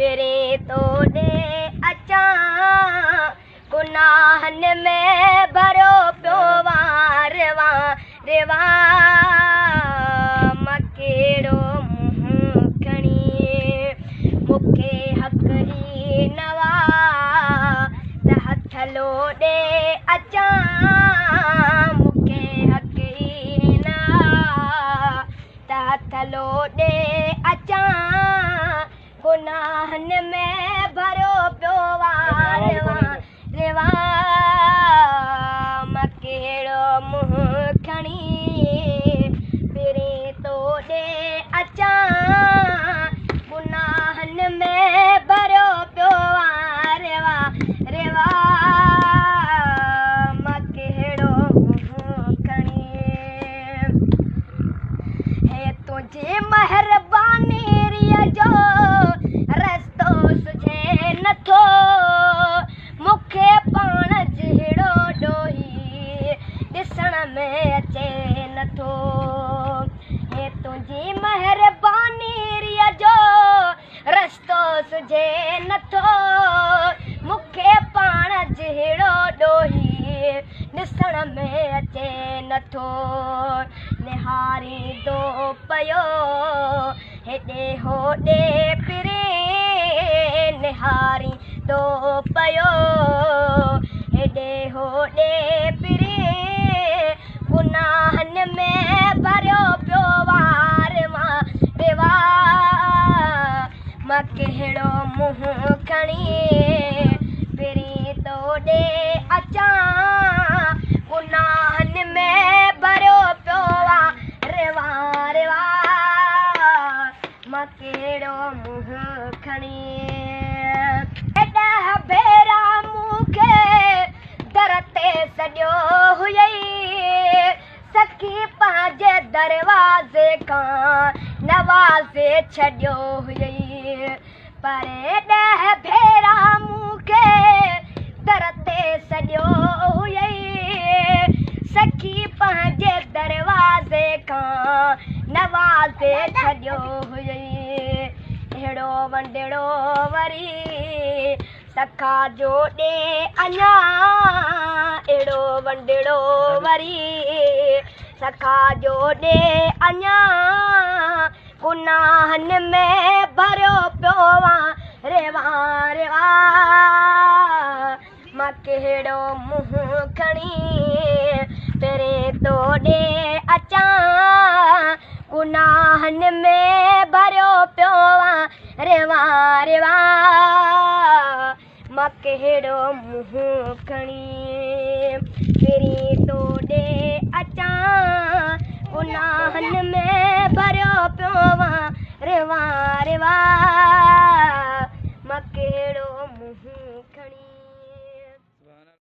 फिरे तोड़े अचां गुनाहन में भरो पियो वारवा रेवा मां कहिड़ो मुंहुं खणी मूंखे हक़ ई नवा त हथ लोॾे अचां मूंखे हक़ ई नवा त हथ लोॾे अचां गुनाहन में भरो पियो वारवा रेवा मां कहिड़ो मुंहुं खणी फिरे तोड़े अचां गुनाहन में भरो पियो वारवा रेवा मां कहिड़ो मुंहुं खणी हे तुंहिंजी महिरबानी जो रस्तो सुझे नथो मूंखे पाण जहिड़ो ॾोही ॾिसण में अचे नथो हे तुंहिंजी महिरबानी जो रस्तो सुझे नथो मूंखे पाण जहिड़ो ॾोही ॾिसण में अचे नथो निहारींदो पियो हेॾे होॾे फिरे निहारींदो पियो हेॾे होॾे फिरे गुनाहन में भरियो पियो वारवा रेवा मां कहिड़ो मुंहुं खणी फिरे तोड़े अचां गुनाहन में भरियो पियो वारवा रेवा मां कहिड़ो मुंहुं खणी एॾा भेरा मूंखे दर ते सॼो हुयई सखी पंहिंजे दरवाज़े खां नवाज़े छॾियो हुयई पर एॾा भेरा मूंखे दर ते सॼो हुयई सखी पंहिंजे दरवाज़े खां नवाज़े छॾियो हुयई अहिड़ो वंडिड़ो वरी सखा जो ॾे अञा अहिड़ो वंडिड़ो वरी सखा जो ॾे अञा गुनाहन में भरियो पियो रेवा रेवा मां कहिड़ो मुंहुं खणी फिरे तोड़े अचां गुनाहन में भरियो पियो रेवा रेवा मां कहिड़ो मुंहुं खणी फिरे तोड़े अचां गुनाहन में भरियो पियो रेवा रेवा मां कहिड़ो